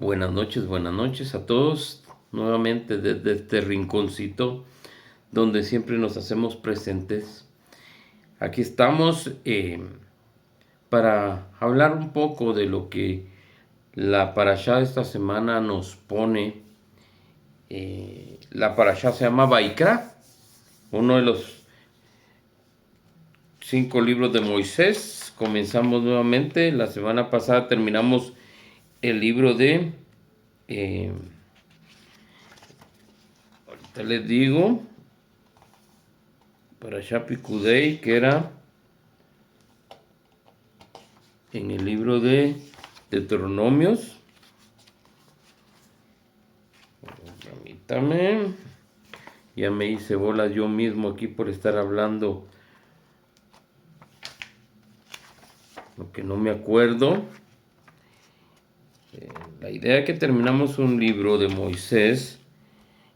Buenas noches a todos. Nuevamente desde este rinconcito donde siempre nos hacemos presentes. Aquí estamos para hablar un poco de lo que la parashá de esta semana nos pone. La parashá se llama Vaikra, uno de los 5 libros de Moisés. Comenzamos nuevamente. La semana pasada terminamos el libro de... eh, ahorita les digo, Parashá Pikudei, que era en el libro de Deuteronomios. Permítame, ya me hice bolas yo mismo aquí por estar hablando lo que no me acuerdo. La idea es que terminamos un libro de Moisés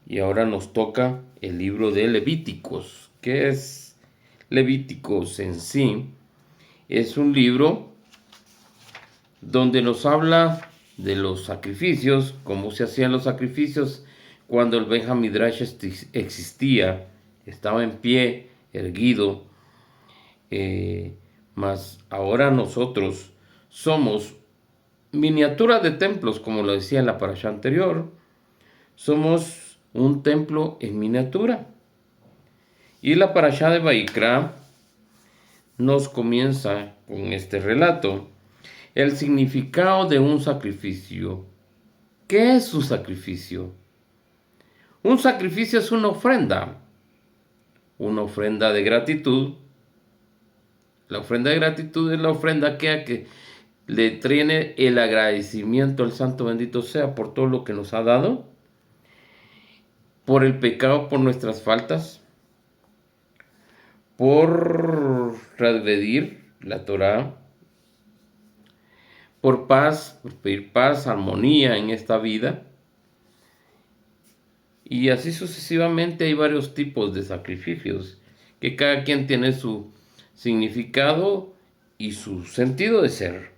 y ahora nos toca el libro de Levíticos. ¿Qué es Levíticos en sí? Es un libro donde nos habla de los sacrificios, cómo se hacían los sacrificios cuando el Beit Hamidrash existía, estaba en pie, erguido, mas ahora nosotros somos miniaturas de templos, como lo decía en la parasha anterior. Somos un templo en miniatura. Y la parasha de Vaikra nos comienza con este relato. El significado de un sacrificio. ¿Qué es un sacrificio? Un sacrificio es una ofrenda de gratitud. La ofrenda de gratitud es la ofrenda que le tiene el agradecimiento al Santo bendito sea por todo lo que nos ha dado, por el pecado, por nuestras faltas, por transgredir la Torá, por paz, por pedir paz, armonía en esta vida. Y así sucesivamente hay varios tipos de sacrificios, que cada quien tiene su significado y su sentido de ser.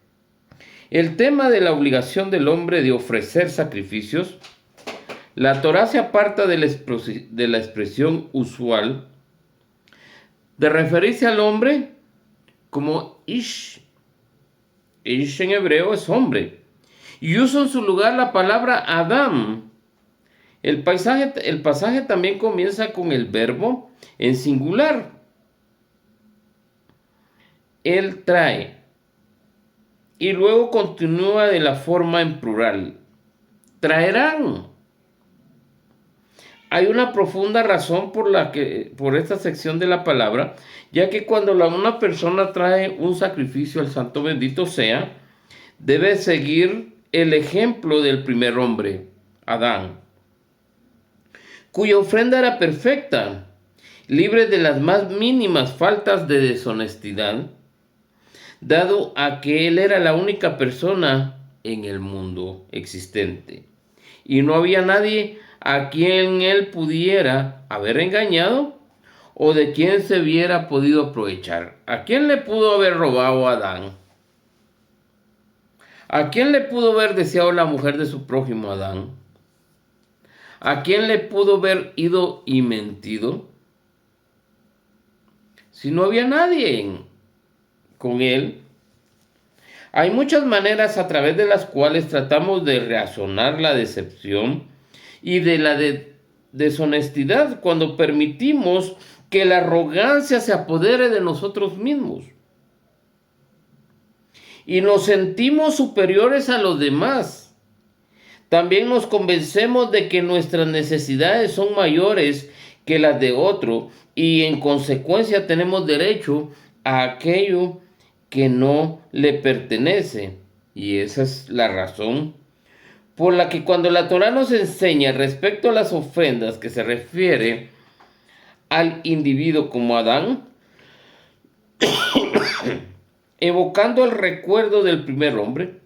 El tema de la obligación del hombre de ofrecer sacrificios, la Torá se aparta de la expresión usual de referirse al hombre como Ish. Ish en hebreo es hombre. Y usa en su lugar la palabra Adam. El pasaje también comienza con el verbo en singular. Él trae. Y luego continúa de la forma en plural. Traerán. Hay una profunda razón por esta sección de la palabra, ya que cuando una persona trae un sacrificio al Santo bendito sea, debe seguir el ejemplo del primer hombre, Adán, cuya ofrenda era perfecta, libre de las más mínimas faltas de deshonestidad, dado a que él era la única persona en el mundo existente y no había nadie a quien él pudiera haber engañado o de quien se hubiera podido aprovechar. ¿A quién le pudo haber robado a Adán? ¿A quién le pudo haber deseado la mujer de su prójimo Adán? ¿A quién le pudo haber ido y mentido? Si no había nadie con él. Hay muchas maneras a través de las cuales tratamos de razonar la decepción y de la deshonestidad cuando permitimos que la arrogancia se apodere de nosotros mismos y nos sentimos superiores a los demás. También nos convencemos de que nuestras necesidades son mayores que las de otro y en consecuencia tenemos derecho a aquello que no le pertenece. Y esa es la razón por la que cuando la Torá nos enseña respecto a las ofrendas que se refiere al individuo como Adán, evocando el recuerdo del primer hombre,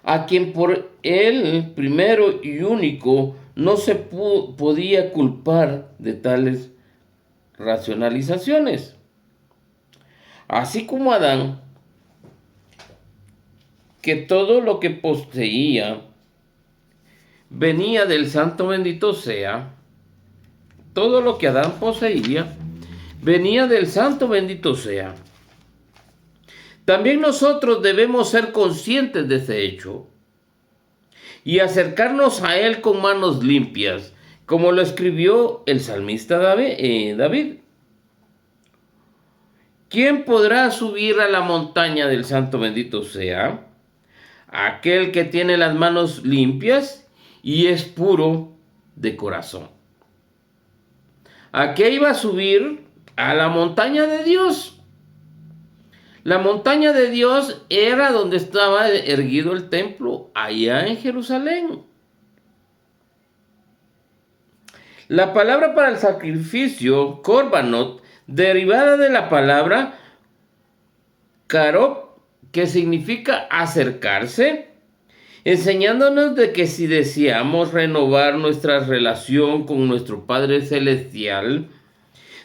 a quien por él primero y único no se podía culpar de tales racionalizaciones. Así como Adán que todo lo que poseía venía del Santo bendito sea. Todo lo que Adán poseía venía del Santo bendito sea. También nosotros debemos ser conscientes de ese hecho y acercarnos a Él con manos limpias, como lo escribió el salmista David. ¿Quién podrá subir a la montaña del Santo bendito sea? Aquel que tiene las manos limpias y es puro de corazón. ¿A qué iba a subir? A la montaña de Dios. La montaña de Dios era donde estaba erguido el templo, allá en Jerusalén. La palabra para el sacrificio, korbanot, derivada de la palabra karob, que significa acercarse, enseñándonos de que si deseamos renovar nuestra relación con nuestro Padre Celestial,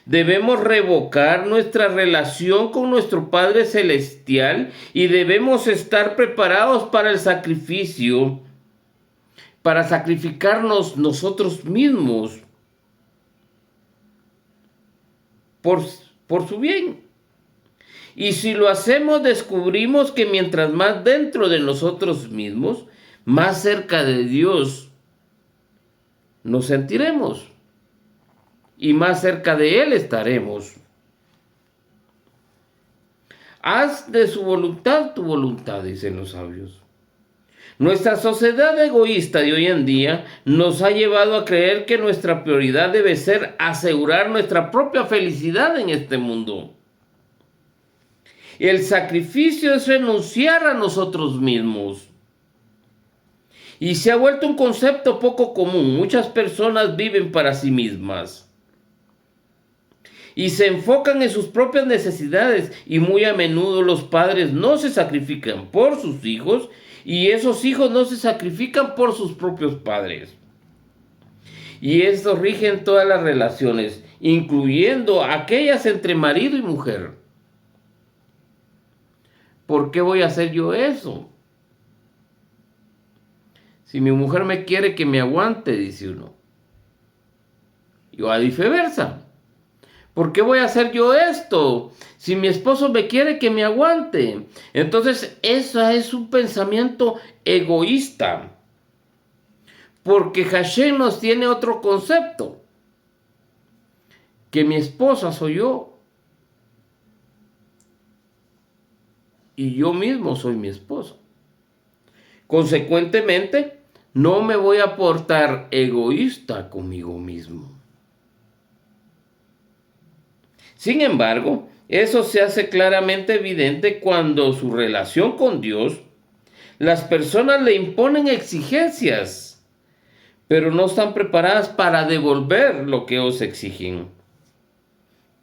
debemos revocar nuestra relación con nuestro Padre Celestial y debemos estar preparados para el sacrificio, para sacrificarnos nosotros mismos por su bien. Y si lo hacemos, descubrimos que mientras más dentro de nosotros mismos, más cerca de Dios nos sentiremos y más cerca de Él estaremos. Haz de su voluntad tu voluntad, dicen los sabios. Nuestra sociedad egoísta de hoy en día nos ha llevado a creer que nuestra prioridad debe ser asegurar nuestra propia felicidad en este mundo. El sacrificio es renunciar a nosotros mismos. Y se ha vuelto un concepto poco común. Muchas personas viven para sí mismas y se enfocan en sus propias necesidades, y muy a menudo los padres no se sacrifican por sus hijos y esos hijos no se sacrifican por sus propios padres. Y esto rige en todas las relaciones, incluyendo aquellas entre marido y mujer. ¿Por qué voy a hacer yo eso? Si mi mujer me quiere, que me aguante, dice uno. Y a viceversa. ¿Por qué voy a hacer yo esto? Si mi esposo me quiere, que me aguante. Entonces, eso es un pensamiento egoísta. Porque Hashem nos tiene otro concepto. Que mi esposa soy yo. Y yo mismo soy mi esposo. Consecuentemente, no me voy a portar egoísta conmigo mismo. Sin embargo, eso se hace claramente evidente cuando su relación con Dios, las personas le imponen exigencias, pero no están preparadas para devolver lo que os exigen.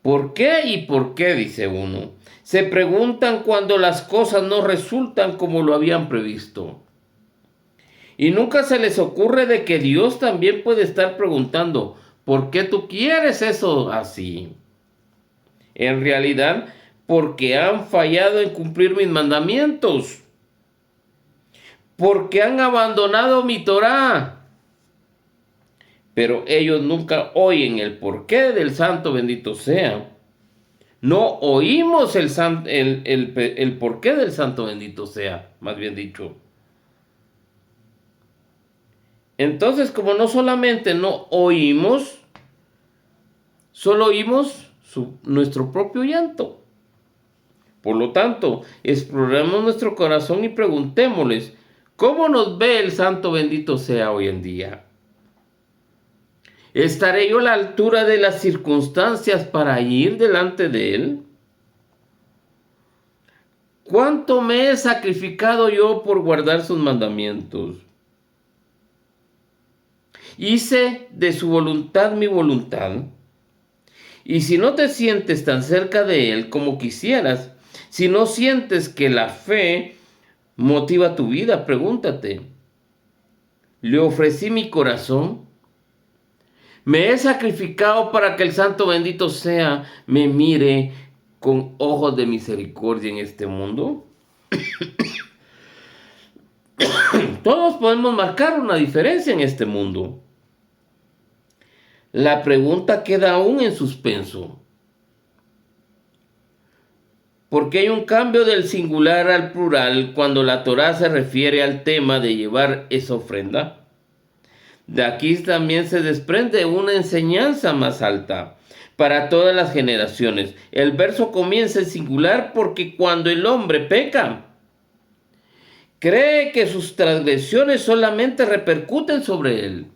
¿Por qué y por qué? Dice uno. Se preguntan cuando las cosas no resultan como lo habían previsto. Y nunca se les ocurre de que Dios también puede estar preguntando, ¿por qué tú quieres eso así? En realidad, porque han fallado en cumplir mis mandamientos. Porque han abandonado mi Torá. Pero ellos nunca oyen el porqué del santo bendito sea. No oímos el porqué del santo bendito sea, más bien dicho. Entonces, como no solamente no oímos, solo oímos nuestro propio llanto. Por lo tanto, exploremos nuestro corazón y preguntémosles, ¿cómo nos ve el santo bendito sea hoy en día? ¿Estaré yo a la altura de las circunstancias para ir delante de Él? ¿Cuánto me he sacrificado yo por guardar sus mandamientos? Hice de su voluntad mi voluntad. Y si no te sientes tan cerca de Él como quisieras, si no sientes que la fe motiva tu vida, pregúntate, ¿le ofrecí mi corazón? ¿Me he sacrificado para que el santo bendito sea me mire con ojos de misericordia en este mundo? Todos podemos marcar una diferencia en este mundo. La pregunta queda aún en suspenso. ¿Por qué hay un cambio del singular al plural cuando la Torá se refiere al tema de llevar esa ofrenda? De aquí también se desprende una enseñanza más alta para todas las generaciones. El verso comienza en singular porque cuando el hombre peca, cree que sus transgresiones solamente repercuten sobre él.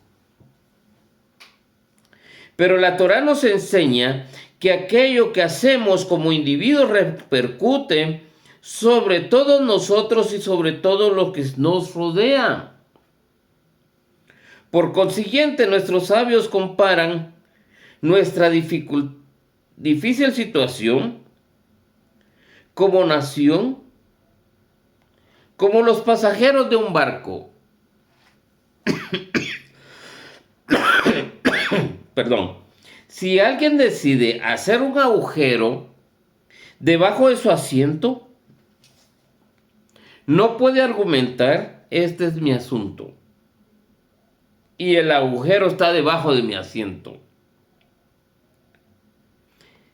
Pero la Torá nos enseña que aquello que hacemos como individuos repercute sobre todos nosotros y sobre todo lo que nos rodea. Por consiguiente, nuestros sabios comparan nuestra difícil situación como nación, como los pasajeros de un barco. Perdón. Si alguien decide hacer un agujero debajo de su asiento, no puede argumentar, este es mi asunto y el agujero está debajo de mi asiento.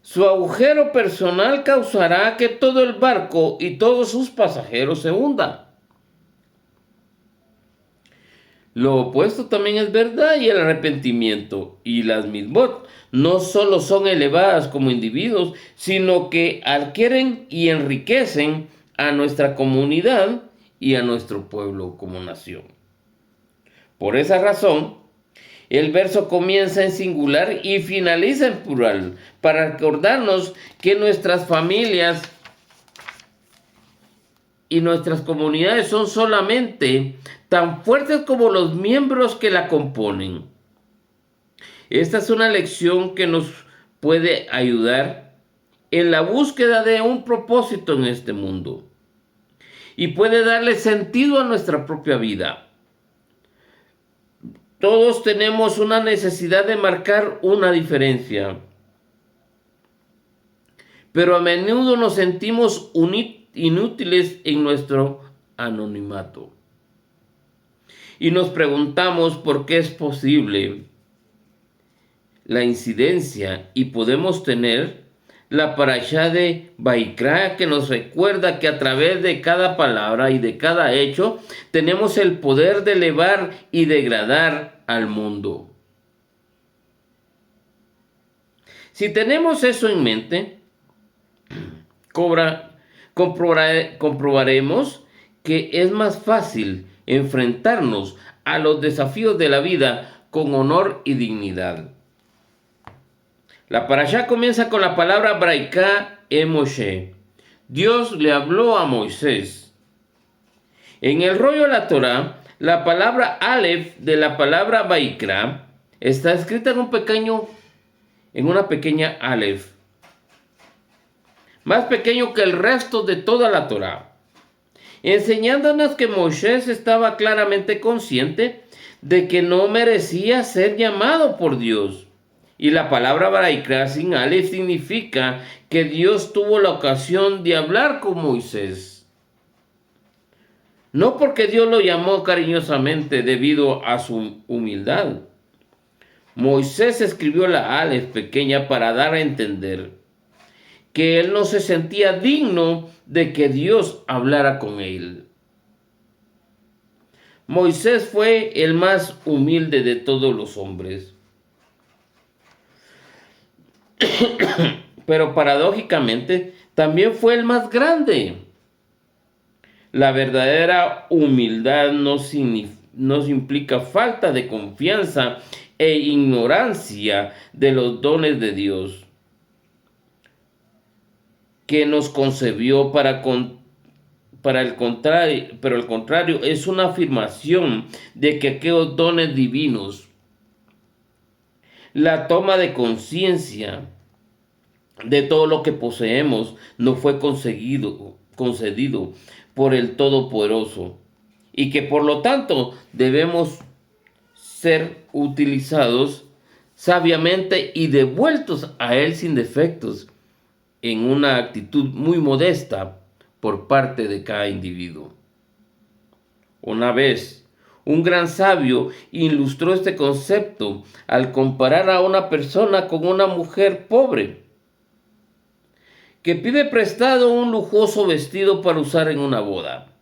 Su agujero personal causará que todo el barco y todos sus pasajeros se hundan. Lo opuesto también es verdad, y el arrepentimiento y las misbot no solo son elevadas como individuos, sino que adquieren y enriquecen a nuestra comunidad y a nuestro pueblo como nación. Por esa razón, el verso comienza en singular y finaliza en plural, para recordarnos que nuestras familias y nuestras comunidades son solamente tan fuertes como los miembros que la componen. Esta es una lección que nos puede ayudar en la búsqueda de un propósito en este mundo y puede darle sentido a nuestra propia vida. Todos tenemos una necesidad de marcar una diferencia, pero a menudo nos sentimos inútiles en nuestro anonimato. Y nos preguntamos por qué es posible la incidencia, y podemos tener la parashá de Vaikra, que nos recuerda que a través de cada palabra y de cada hecho tenemos el poder de elevar y degradar al mundo. Si tenemos eso en mente, comprobaremos que es más fácil enfrentarnos a los desafíos de la vida con honor y dignidad. La parashá comienza con la palabra Braiká Moshe. Dios le habló a Moisés. En el rollo de la Torá, la palabra Aleph de la palabra Vaikra está escrita en una pequeña Aleph, más pequeño que el resto de toda la Torá, enseñándonos que Moisés estaba claramente consciente de que no merecía ser llamado por Dios. Y la palabra Vaikra sin Aleph significa que Dios tuvo la ocasión de hablar con Moisés. No porque Dios lo llamó cariñosamente debido a su humildad. Moisés escribió la Aleph pequeña para dar a entender que él no se sentía digno de que Dios hablara con él. Moisés fue el más humilde de todos los hombres. Pero paradójicamente también fue el más grande. La verdadera humildad no implica falta de confianza e ignorancia de los dones de Dios, que nos concebió pero al contrario es una afirmación de que aquellos dones divinos, la toma de conciencia de todo lo que poseemos, nos fue concedido por el Todopoderoso, y que por lo tanto debemos ser utilizados sabiamente y devueltos a Él sin defectos, en una actitud muy modesta por parte de cada individuo. Una vez, un gran sabio ilustró este concepto al comparar a una persona con una mujer pobre que pide prestado un lujoso vestido para usar en una boda.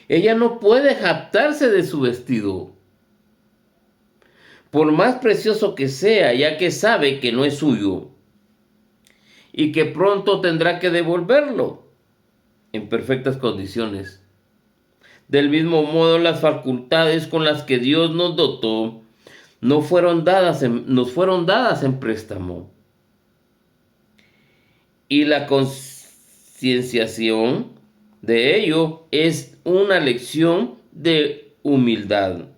Ella no puede jactarse de su vestido, por más precioso que sea, ya que sabe que no es suyo y que pronto tendrá que devolverlo en perfectas condiciones. Del mismo modo, las facultades con las que Dios nos dotó nos fueron dadas en préstamo. Y la concienciación de ello es una lección de humildad.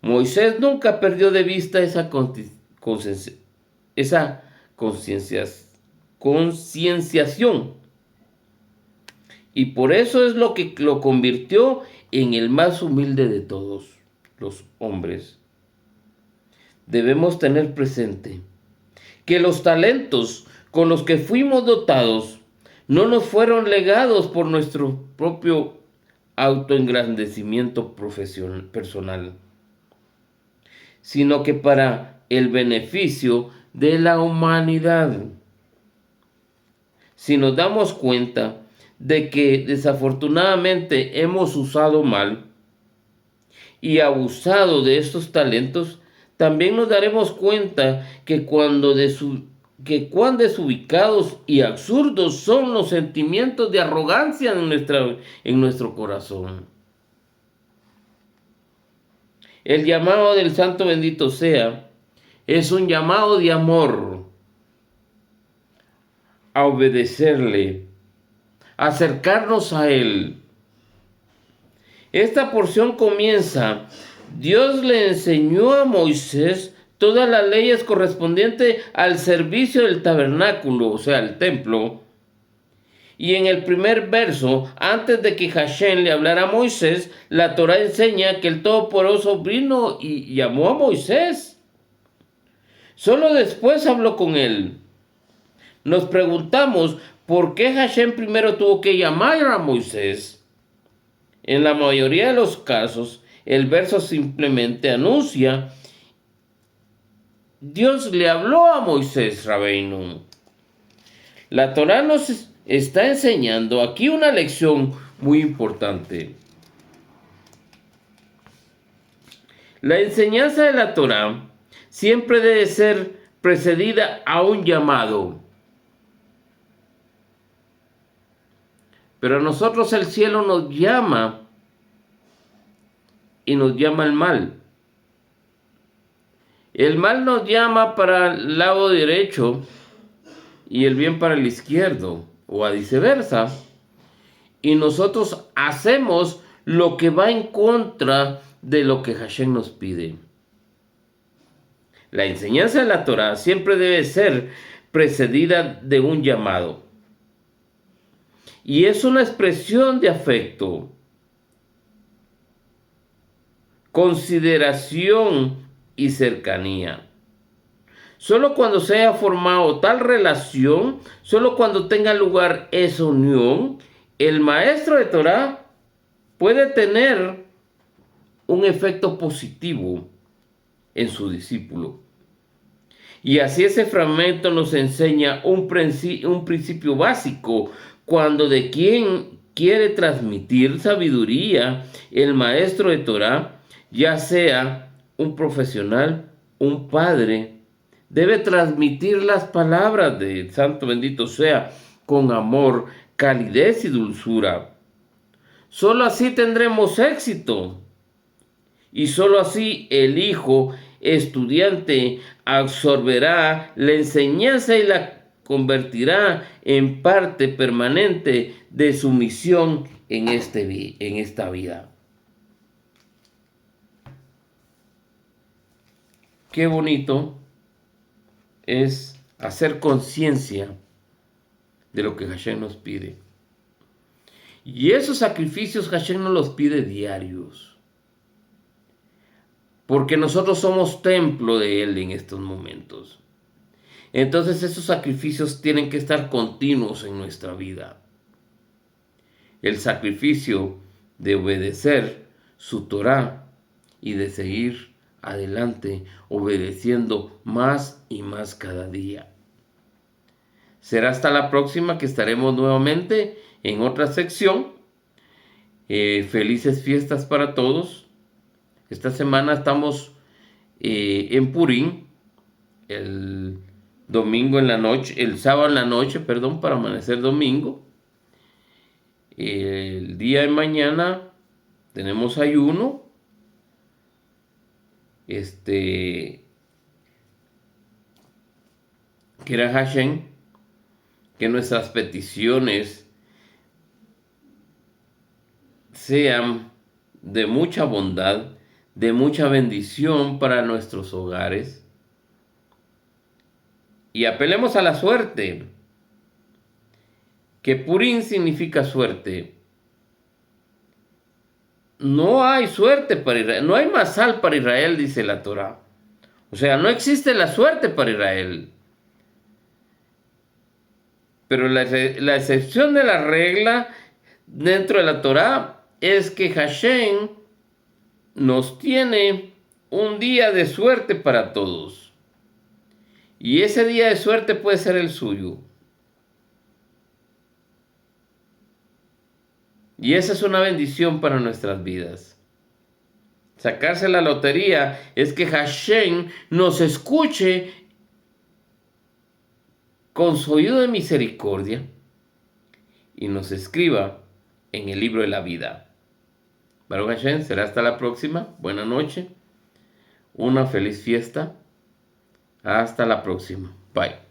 Moisés nunca perdió de vista esa concienciación. Y por eso es lo que lo convirtió en el más humilde de todos los hombres. Debemos tener presente que los talentos con los que fuimos dotados no nos fueron legados por nuestro propio autoengrandecimiento personal, sino que para el beneficio de la humanidad. Si nos damos cuenta de que desafortunadamente hemos usado mal y abusado de estos talentos, también nos daremos cuenta que cuán desubicados y absurdos son los sentimientos de arrogancia en nuestro corazón. El llamado del Santo bendito sea es un llamado de amor a obedecerle, a acercarnos a Él. Esta porción comienza: Dios le enseñó a Moisés todas las leyes correspondientes al servicio del tabernáculo, o sea, el templo. Y en el primer verso, antes de que Hashem le hablara a Moisés, la Torá enseña que el Todopoderoso vino y llamó a Moisés. Solo después habló con él. Nos preguntamos por qué Hashem primero tuvo que llamar a Moisés. En la mayoría de los casos, el verso simplemente anuncia: Dios le habló a Moisés, Rabbeinu. La Torá nos está enseñando aquí una lección muy importante. La enseñanza de la Torá siempre debe ser precedida a un llamado. Pero a nosotros el cielo nos llama y nos llama el mal. El mal nos llama para el lado derecho y el bien para el izquierdo, o a viceversa. Y nosotros hacemos lo que va en contra de lo que Hashem nos pide. La enseñanza de la Torá siempre debe ser precedida de un llamado. Y es una expresión de afecto, consideración y cercanía. Solo cuando se haya formado tal relación, solo cuando tenga lugar esa unión, el maestro de Torá puede tener un efecto positivo en su discípulo. Y así ese fragmento nos enseña un principio básico. Cuando de quien quiere transmitir sabiduría, el maestro de Torá, ya sea un profesional, un padre, debe transmitir las palabras del Santo bendito sea con amor, calidez y dulzura. Solo así tendremos éxito. Y solo así el hijo estudiante absorberá la enseñanza y la convertirá en parte permanente de su misión en esta vida. Qué bonito es hacer conciencia de lo que Hashem nos pide. Y esos sacrificios Hashem nos los pide diarios, porque nosotros somos templo de Él en estos momentos. Entonces esos sacrificios tienen que estar continuos en nuestra vida. el sacrificio de obedecer su Torá y de seguir adelante obedeciendo más y más cada día. Será hasta la próxima que estaremos nuevamente en otra sección. Felices fiestas para todos. Esta semana estamos en Purim, el domingo en la noche, el sábado en la noche, perdón, para amanecer domingo. El día de mañana tenemos ayuno. Quiera Hashem que nuestras peticiones sean de mucha bondad, de mucha bendición para nuestros hogares. Y apelemos a la suerte, que Purim significa suerte. No hay suerte para Israel, no hay mazal para Israel, dice la Torá. O sea, no existe la suerte para Israel. Pero la excepción de la regla dentro de la Torá es que Hashem nos tiene un día de suerte para todos. Y ese día de suerte puede ser el suyo. Y esa es una bendición para nuestras vidas. Sacarse la lotería es que Hashem nos escuche con su oído de misericordia y nos escriba en el libro de la vida. Baruch Hashem, será hasta la próxima. Buena noche. Una feliz fiesta. Hasta la próxima. Bye.